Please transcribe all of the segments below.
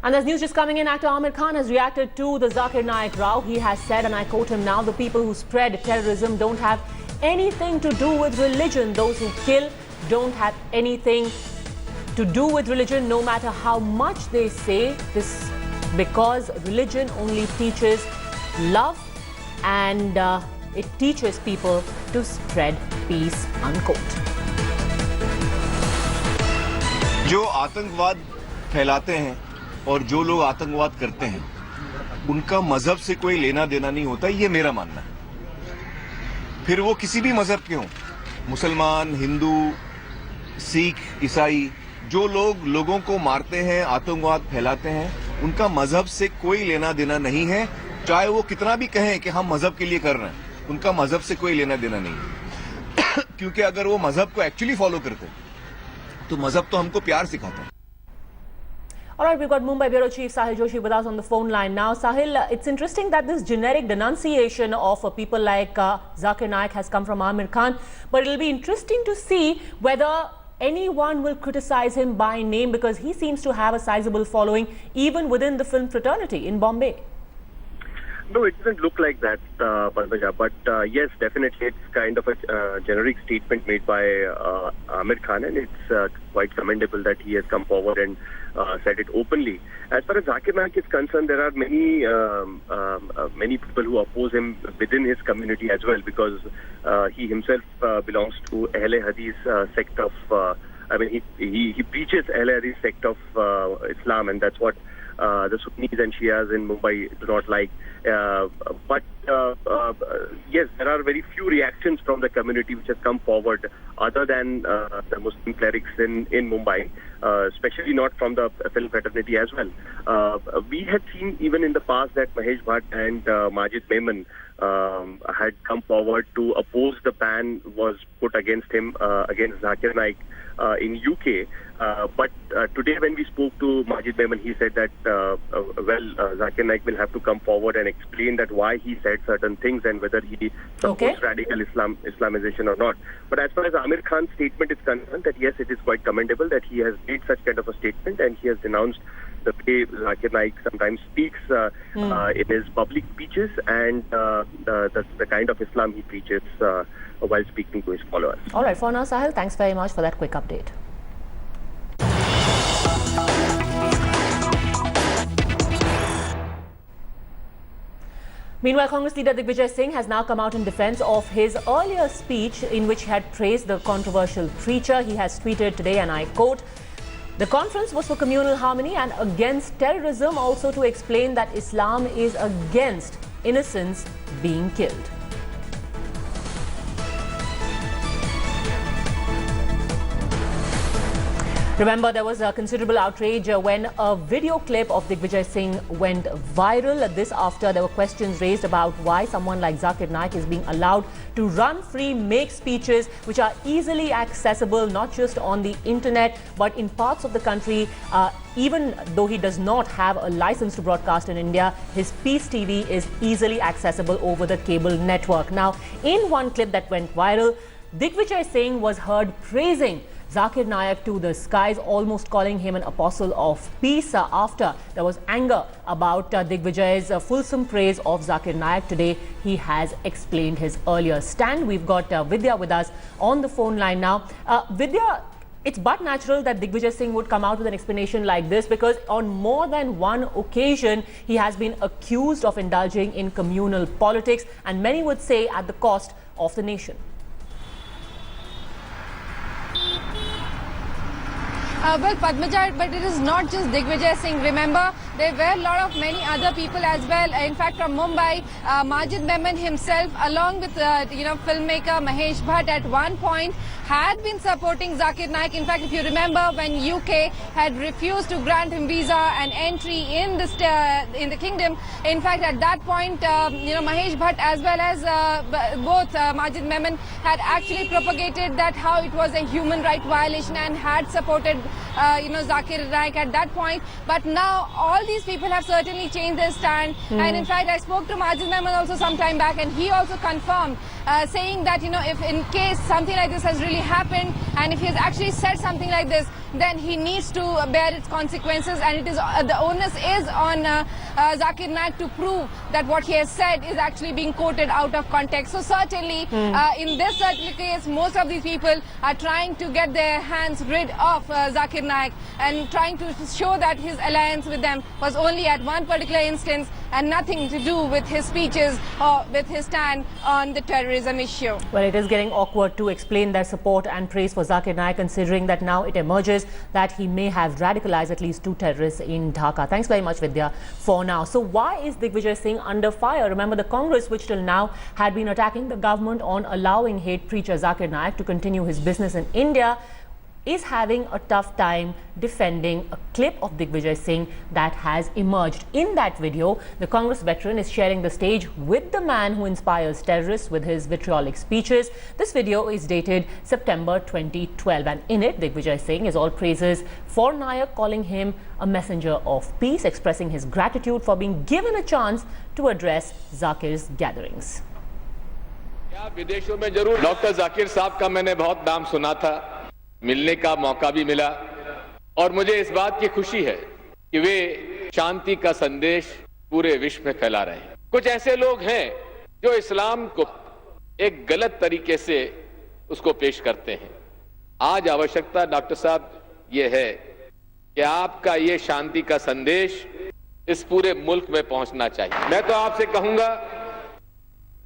And there's news just coming in. Actor Aamir Khan has reacted to the Zakir Naik row. He has said, and I quote him now, the people who spread terrorism don't have anything to do with religion. Those who kill don't have anything to do with religion, no matter how much they say this, because religion only teaches love and it teaches people to spread peace, unquote. जो आतंकवाद फैलाते हैं और जो लोग आतंकवाद करते हैं उनका मजहब से कोई लेना देना नहीं होता, ये मेरा मानना है। फिर वो किसी भी मजहब के हों, मुसलमान, हिंदू, सिख, ईसाई, जो लोग लोगों को मारते हैं, आतंकवाद फैलाते हैं, उनका मजहब से कोई लेना देना नहीं है। चाहे वो कितना भी कहें कि हम मजहब के लिए कर रहे हैं, उनका मजहब से कोई लेना देना नहीं है। क्योंकि अगर वो मजहब को एक्चुअली फॉलो करते तो मजहब तो हमको प्यार सिखाता है। All right, we've got Mumbai Bureau Chief Sahil Joshi with us on the phone line now. Sahil, it's interesting that this generic denunciation of people like Zakir Naik has come from Aamir Khan, but it'll be interesting to see whether anyone will criticize him by name, because he seems to have a sizable following even within the film fraternity in Bombay. No, it doesn't look like that, Padmaja, but yes, definitely it's kind of a generic statement made by Aamir Khan, and it's quite commendable that he has come forward and said it openly. As far as Zakir Naik is concerned, there are many people who oppose him within his community as well, because he himself belongs to Ahle Hadith sect of, he preaches Ahle Hadith sect of Islam, and that's what the Sunnis and Shias in Mumbai do not like. But yes, there are very few reactions from the community which has come forward other than the Muslim clerics in Mumbai, especially not from the film fraternity as well. We had seen even in the past that Mahesh Bhatt and Majid Memon had come forward to oppose the ban was put against him, against Zakir Naik in UK. But today when we spoke to Majid Memon, he said that, Zakir Naik will have to come forward and explain that why he said certain things and whether he supports radical Islamization or not. But as far as Aamir Khan's statement is concerned, that yes, it is quite commendable that he has made such kind of a statement, and he has denounced the way Zakir Naik sometimes speaks in his public speeches, and the kind of Islam he preaches while speaking to his followers. All right, for now, Sahil, thanks very much for that quick update. Meanwhile, Congress leader Digvijay Singh has now come out in defense of his earlier speech in which he had praised the controversial preacher. He has tweeted today, and I quote, "The conference was for communal harmony and against terrorism, also to explain that Islam is against innocents being killed." Remember, there was a considerable outrage when a video clip of Digvijay Singh went viral. This after there were questions raised about why someone like Zakir Naik is being allowed to run free, make speeches which are easily accessible, not just on the internet, but in parts of the country. Even though he does not have a license to broadcast in India, his Peace TV is easily accessible over the cable network. Now, in one clip that went viral, Digvijay Singh was heard praising Zakir Naik to the skies, almost calling him an apostle of peace. After there was anger about Digvijay's fulsome praise of Zakir Naik, today he has explained his earlier stand. We've got Vidya with us on the phone line now. Vidya, it's but natural that Digvijay Singh would come out with an explanation like this, because on more than one occasion he has been accused of indulging in communal politics, and many would say at the cost of the nation. Well, Padmaja, but it is not just Digvijay Singh. Remember, there were a lot of many other people as well. In fact, from Mumbai, Majid Memon himself, along with filmmaker Mahesh Bhatt, at one point had been supporting Zakir Naik. In fact, if you remember, when UK had refused to grant him visa and entry in the kingdom, in fact, at that point, Mahesh Bhatt as well as both Majid Memon had actually propagated that how it was a human right violation and had supported Zakir Naik at that point. But now all these people have certainly changed their stand. And in fact, I spoke to Majid Memon also some time back, and he also confirmed, saying that if in case something like this has really happened, and if he has actually said something like this, then he needs to bear its consequences, and it is the onus is on Zakir Naik to prove that what he has said is actually being quoted out of context. So certainly in this certain case, most of these people are trying to get their hands rid of Zakir Naik and trying to show that his alliance with them was only at one particular instance and nothing to do with his speeches or with his stand on the terrorism issue. Well, it is getting awkward to explain their support and praise for Zakir Naik, considering that now it emerges that he may have radicalized at least 2 terrorists in Dhaka. Thanks very much, Vidya, for now. So why is Digvijay Singh under fire? Remember, the Congress, which till now had been attacking the government on allowing hate preacher Zakir Naik to continue his business in India, is having a tough time defending a clip of Digvijay Singh that has emerged. In that video, the Congress veteran is sharing the stage with the man who inspires terrorists with his vitriolic speeches. This video is dated September 2012, and in it, Digvijay Singh is all praises for Nayak, calling him a messenger of peace, expressing his gratitude for being given a chance to address Zakir's gatherings. विदेशों में जरूर doctor Zakir साहब का मैंने बहुत नाम सुना था, मिलने का मौका भी मिला, और मुझे इस बात की खुशी है कि वे शांति का संदेश पूरे विश्व में फैला रहे हैं। कुछ ऐसे लोग हैं जो इस्लाम को एक गलत तरीके से उसको पेश करते हैं। आज आवश्यकता डॉक्टर साहब ये है कि आपका ये शांति का संदेश इस पूरे मुल्क में पहुंचना चाहिए। मैं तो आपसे कहूंगा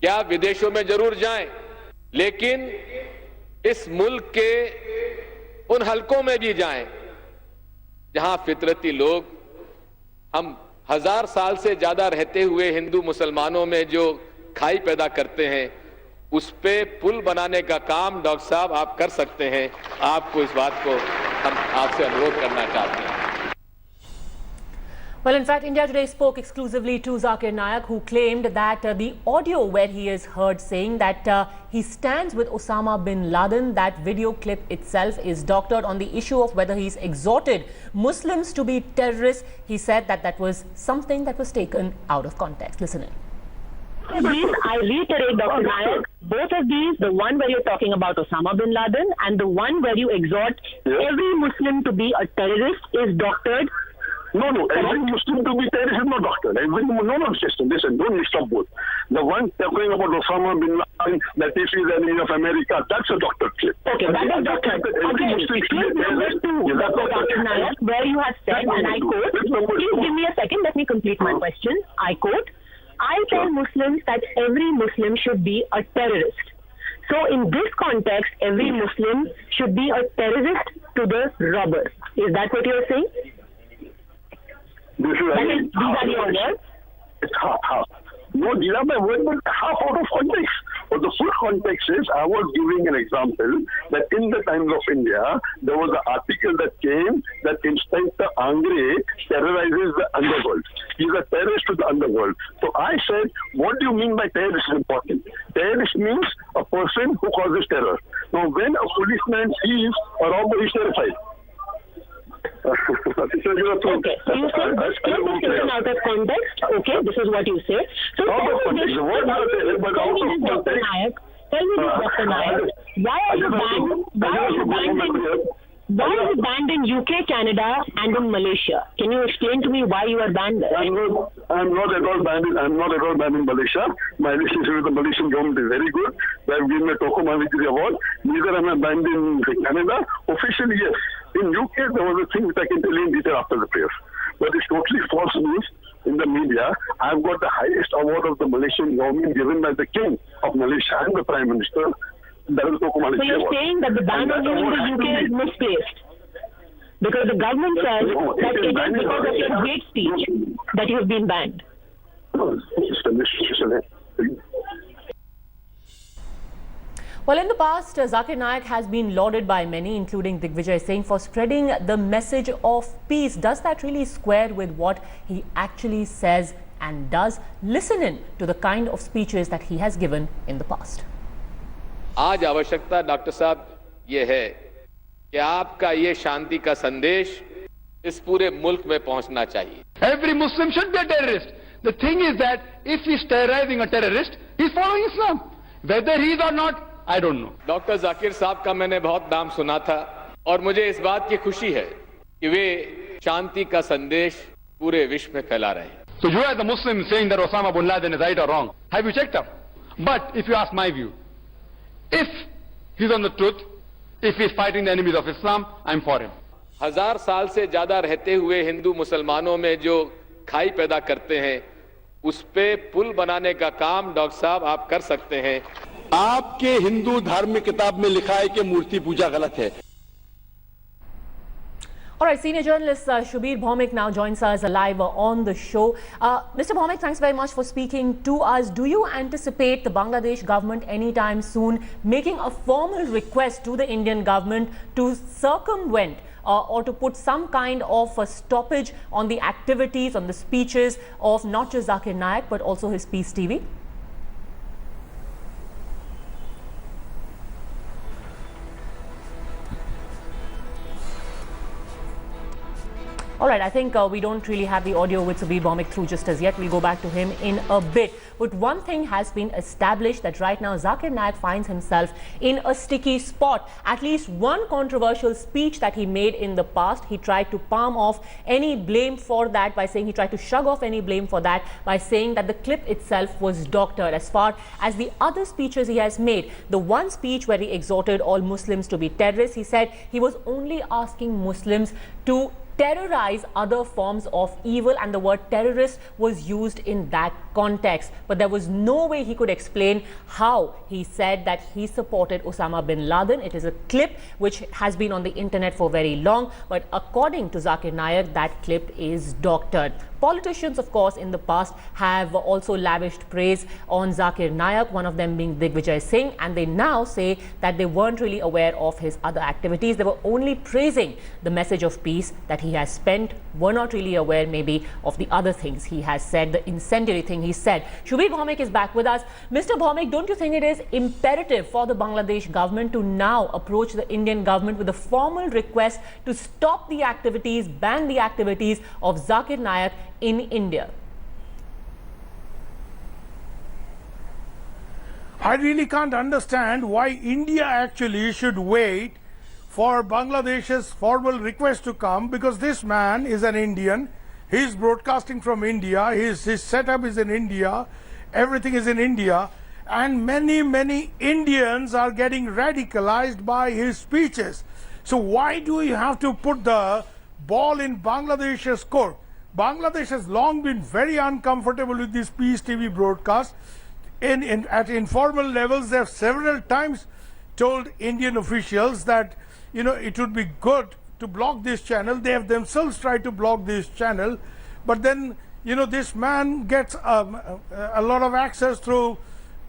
कि आप विदेशों में जरूर जाएं, लेकिन इस मुल्क के उन हलकों में भी जाएं जहां फितरती लोग, हम 1000 साल से ज्यादा रहते हुए हिंदू मुसलमानों में जो खाई पैदा करते हैं, उस पे पुल बनाने का काम डॉक्टर साहब आप कर सकते हैं। आपको इस बात को हम आपसे अनुरोध करना चाहते हैं। Well, in fact, India Today spoke exclusively to Zakir Naik, who claimed that the audio where he is heard saying that he stands with Osama bin Laden, that video clip itself is doctored on the issue of whether he's exhorted Muslims to be terrorists. He said that that was something that was taken out of context. Listen in. These, I reiterate, Dr. Nayak, both of these, the one where you're talking about Osama bin Laden and the one where you exhort every Muslim to be a terrorist, is doctored. No, every Muslim to be terrorist is not doctored. No, sister, listen, don't mix up both. The one talking about Osama bin Laden, that if he's enemy of America, that's a doctored clip. Okay, that is doctored. Okay, clip number 2, Dr. Nayak, where you have said, and I quote, please give me a second, let me complete my question. I quote, I tell Muslims that every Muslim should be a terrorist. So in this context, every Muslim should be a terrorist to the robbers. Is that what you're saying? These are your words? It's half. No, these are my words, but half out of context. But the full context is, I was giving an example that in the times of India, there was an article that came that Inspector Angre terrorizes the underworld. He's a terrorist to the underworld. So I said, what do you mean by terrorist is important? Terrorist means a person who causes terror. Now, when a policeman sees a robber, he's terrified. Okay, so you said this clip is taken out of context. Okay, this is what you say. So tell me this, Dr. Nayak. Tell me this, Dr. Nayak. Why are you banned in UK, Canada, and in Malaysia? Can you explain to me why you are banned there? I'm not at all banned in Malaysia. My relationship with the Malaysian government is very good. They have given me a Toko Mavitri award. Neither am I banned in Canada. Officially, yes. In UK, there was a thing which I can tell you in detail after the prayers. But it's totally false news in the media. I've got the highest award of the Malaysian government given by the King of Malaysia and the Prime Minister. That is Toko Mavitri So you're award. saying that the ban on you in the UK is misplaced? Because the government says that it is because of your hate speech that you have been banned. No, Well, in the past, Zakir Naik has been lauded by many, including Digvijay Singh, for spreading the message of peace. Does that really square with what he actually says and does? Listen in to the kind of speeches that he has given in the past. आज आवश्यकता doctor साहब ये है कि आपका ये शांति का संदेश इस पूरे मुल्क में पहुंचना चाहिए। Every Muslim should be a terrorist. The thing is that if he's terrorizing a terrorist, he's following Islam. Whether he is or not, I don't know. Doctor Zakir साहब का मैंने बहुत नाम सुना था, और मुझे इस बात की खुशी है कि वे शांति का संदेश पूरे विश्व में फैला रहे हैं. So you as a Muslim saying that Osama bin Laden is right or wrong, have you checked up? But if you ask my view, if he's on the truth, if he's fighting the enemies of Islam, I'm for him. 1000 साल से ज्यादा रहते हुए हिंदू मुसलमानों में जो खाई पैदा करते हैं, उस पे पुल बनाने का काम डॉक्टर साहब आप कर सकते हैं. आपके हिंदू धार्मिक किताब में लिखा है कि मूर्ति पूजा गलत है. All right, senior journalist Shubir Bhaumik now joins us live on the show. Mr. Bhaumik, thanks very much for speaking to us. Do you anticipate the Bangladesh government anytime soon making a formal request to the Indian government to circumvent or to put some kind of a stoppage on the activities, on the speeches of not just Zakir Naik but also his Peace TV? All right, I think we don't really have the audio with Shubir Bhaumik through just as yet. We'll go back to him in a bit. But one thing has been established that right now Zakir Naik finds himself in a sticky spot. At least one controversial speech that he made in the past, he tried to palm off any blame for that by saying he tried to shrug off any blame for that by saying that the clip itself was doctored. As far as the other speeches he has made, the one speech where he exhorted all Muslims to be terrorists, he said he was only asking Muslims to terrorize other forms of evil, and the word terrorist was used in that context. But there was no way he could explain how he said that he supported Osama bin Laden. It is a clip which has been on the internet for very long, but according to Zakir Naik, that clip is doctored. Politicians, of course, in the past have also lavished praise on Zakir Naik, one of them being Digvijay Singh, and they now say that they weren't really aware of his other activities. They were only praising the message of peace that he has spent, were not really aware maybe of the other things he has said, the incendiary thing he said. Shubir Bhaumik is back with us. Mr. Bhaumik, don't you think it is imperative for the Bangladesh government to now approach the Indian government with a formal request to stop the activities, ban the activities of Zakir Naik in India? I really can't understand why India actually should wait for Bangladesh's formal request to come, because this man is an Indian. He's broadcasting from India. His setup is in India. Everything is in India. And many Indians are getting radicalized by his speeches. So why do we have to put the ball in Bangladesh's court? Bangladesh has long been very uncomfortable with this Peace TV broadcast. At informal levels, they have several times told Indian officials that, you know, it would be good to block this channel. They have themselves tried to block this channel. But then, you know, this man gets a lot of access through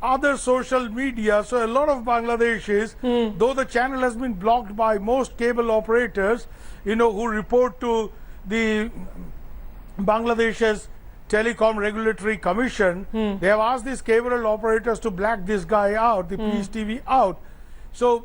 other social media. So a lot of Bangladeshis, though the channel has been blocked by most cable operators, you know, who report to the Bangladesh's Telecom Regulatory Commission, they have asked these cable operators to black this guy out, the Peace TV out. So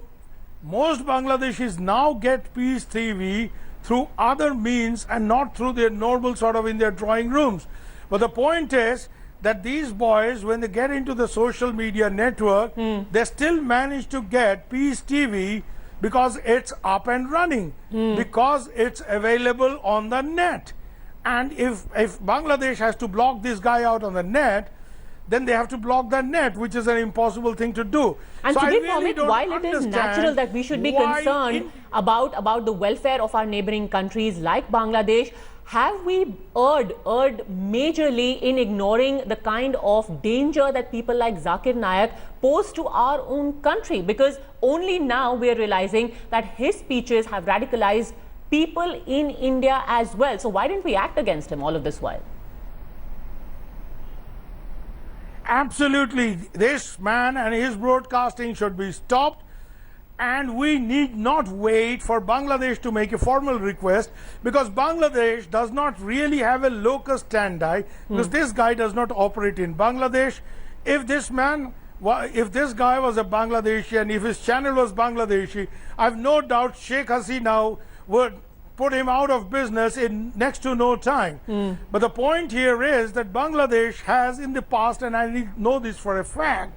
most Bangladeshis now get Peace TV through other means and not through their normal sort of in their drawing rooms. But the point is that these boys, when they get into the social media network, they still manage to get Peace TV because it's up and running, because it's available on the net. And if Bangladesh has to block this guy out on the net, then they have to block the net, which is an impossible thing to do. And so Shubir Bhaumik, while it is natural that we should be concerned about the welfare of our neighboring countries like Bangladesh, have we erred majorly in ignoring the kind of danger that people like Zakir Naik pose to our own country? Because only now we are realizing that his speeches have radicalized people in India as well. So why didn't we act against him all of this while? Absolutely. This man and his broadcasting should be stopped, and we need not wait for Bangladesh to make a formal request, because Bangladesh does not really have a locus standi, because this guy does not operate in Bangladesh. If this guy was a Bangladeshi and if his channel was Bangladeshi, I have no doubt Sheikh Hasina would put him out of business in next to no time. But the point here is that Bangladesh has in the past, and I know this for a fact,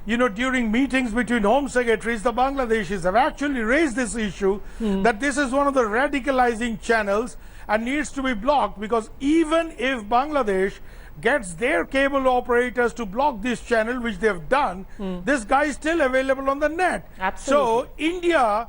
during meetings between home secretaries, the Bangladeshis have actually raised this issue that this is one of the radicalizing channels and needs to be blocked, because even if Bangladesh gets their cable operators to block this channel, which they have done, this guy is still available on the net. Absolutely. So India,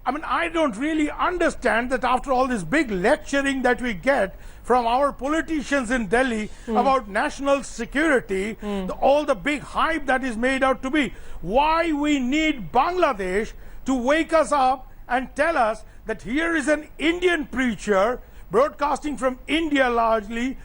I mean, I don't really understand that after all this big lecturing that we get from our politicians in Delhi about national security, all the big hype that is made out to be, why we need Bangladesh to wake us up and tell us that here is an Indian preacher broadcasting from India largely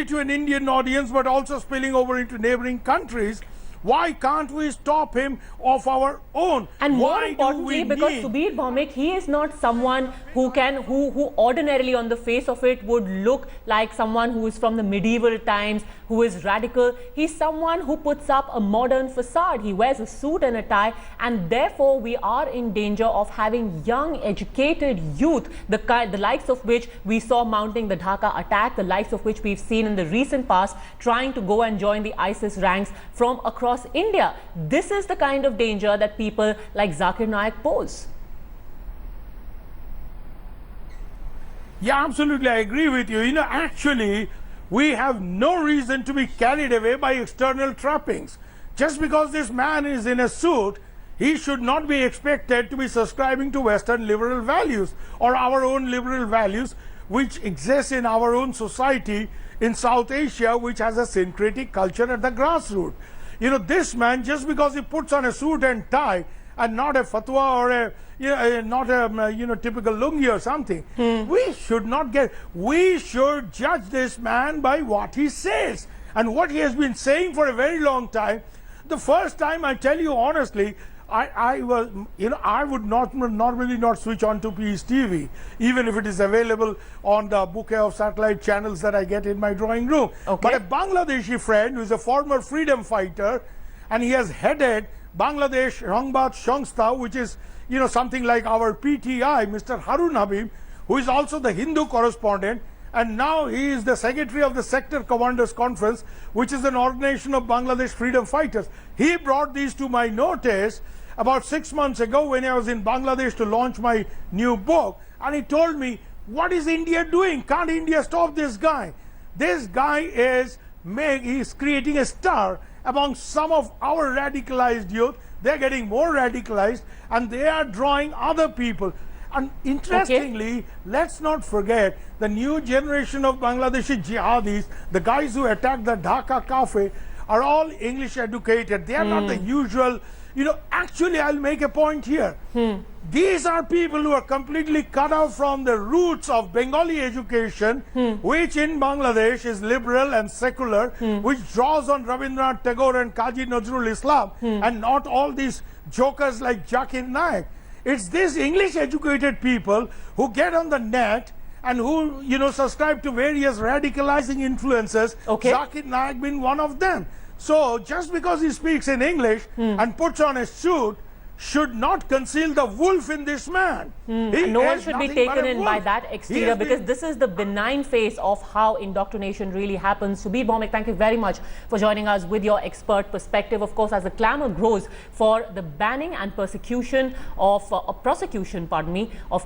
to an Indian audience, but also spilling over into neighboring countries. Why can't we stop him of our own? And more Why importantly, because Subir Bhaumik, he is not someone who ordinarily on the face of it would look like someone who is from the medieval times, who is radical. He's someone who puts up a modern facade. He wears a suit and a tie, and therefore we are in danger of having young, educated youth, the likes of which we saw mounting the Dhaka attack, the likes of which we've seen in the recent past, trying to go and join the ISIS ranks from across India. This is the kind of danger that people like Zakir Naik pose. Yeah, absolutely, I agree with you. Actually, we have no reason to be carried away by external trappings. Just because this man is in a suit, he should not be expected to be subscribing to Western liberal values or our own liberal values, which exist in our own society in South Asia, which has a syncretic culture at the grassroots. This man, just because he puts on a suit and tie and not a fatwa or not a typical lungi or something, we should judge this man by what he says and what he has been saying for a very long time. The first time, I tell you honestly, I would normally not switch on to Peace TV, even if it is available on the bouquet of satellite channels that I get in my drawing room. Okay. But a Bangladeshi friend who is a former freedom fighter, and he has headed Bangladesh Rangbat Shangstha, which is something like our PTI, Mr. Harun Habib, who is also the Hindu correspondent, and now he is the secretary of the Sector Commanders Conference, which is an organization of Bangladesh freedom fighters. He brought these to my notice about 6 months ago when I was in Bangladesh to launch my new book, and he told me, what is India doing? Can't India stop this guy? This guy is creating a star among some of our radicalized youth. They're getting more radicalized and they are drawing other people. And interestingly, let's not forget the new generation of Bangladeshi jihadis, the guys who attacked the Dhaka cafe, are all English educated. They are not the usual. Actually, I'll make a point here. These are people who are completely cut off from the roots of Bengali education, which in Bangladesh is liberal and secular, which draws on Rabindranath Tagore and Kazi Nazrul Islam, and not all these jokers like Zakir Naik. It's these English educated people who get on the net and who, subscribe to various radicalizing influences, Zakir Naik being one of them. So just because he speaks in English and puts on a suit should not conceal the wolf in this man. No one should be taken in by that exterior, because this is the benign face of how indoctrination really happens. Subir Bhaumik, thank you very much for joining us with your expert perspective. Of course, as the clamor grows for the banning and prosecution of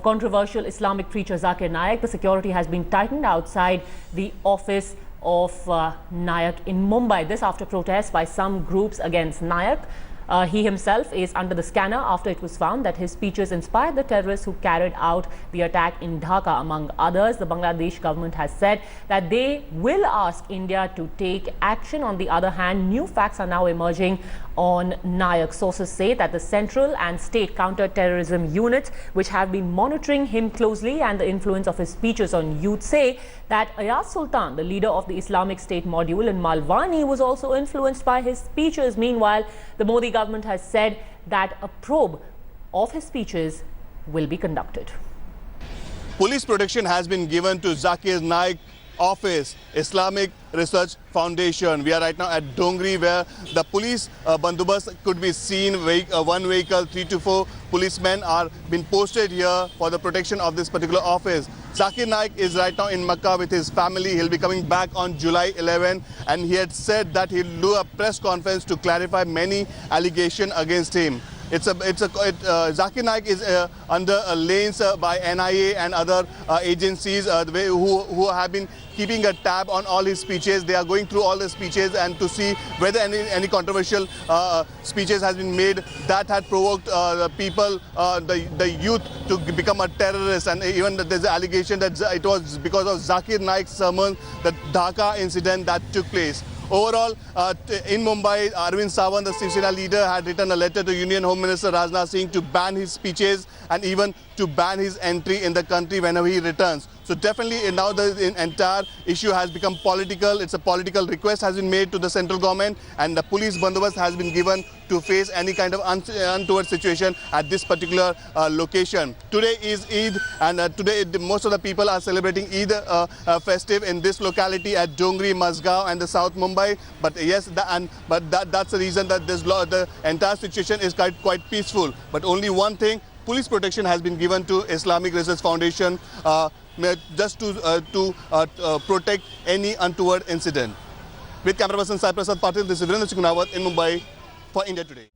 controversial Islamic preacher Zakir Naik, the security has been tightened outside the office of Naik in Mumbai. This after protests by some groups against Naik. He himself is under the scanner after it was found that his speeches inspired the terrorists who carried out the attack in Dhaka, among others. The Bangladesh government has said that they will ask India to take action. On the other hand, new facts are now emerging on Naik. Sources say that the central and state counter-terrorism units, which have been monitoring him closely and the influence of his speeches on youth, say that Ayaz Sultan, the leader of the Islamic State module in Malwani, was also influenced by his speeches. Meanwhile, the Modi government has said that a probe of his speeches will be conducted. Police protection has been given to Zakir Naik office, Islamic Research Foundation. We are right now at Dongri, where the police bandobast could be seen. One vehicle, 3 to 4 policemen are been posted here for the protection of this particular office. Zakir Naik is right now in Makkah with his family. He'll be coming back on July 11, and he had said that he'll do a press conference to clarify many allegations against him. Zakir Naik is under lanes by NIA and other agencies who have been keeping a tab on all his speeches. They are going through all the speeches and to see whether any controversial speeches has been made that had provoked the people, the youth to become a terrorist. And even there's an allegation that it was because of Zakir Naik's sermon, the Dhaka incident that took place. Overall, in Mumbai, Arvind Sawant, the Shiv Sena leader, had written a letter to Union Home Minister Rajnath Singh to ban his speeches and even to ban his entry in the country whenever he returns. So definitely now the entire issue has become political. It's a political request has been made to the central government, and the police bandobast has been given to face any kind of untoward situation at this particular location. Today is Eid, and today most of the people are celebrating Eid festive in this locality at Dongri, Mazgaon and the South Mumbai. But yes, that's the reason that the entire situation is quite peaceful. But only one thing, police protection has been given to Islamic Research Foundation just to protect any untoward incident. With camera person Sai Prasad Patil, this is Virendra Chikunawat in Mumbai for India Today.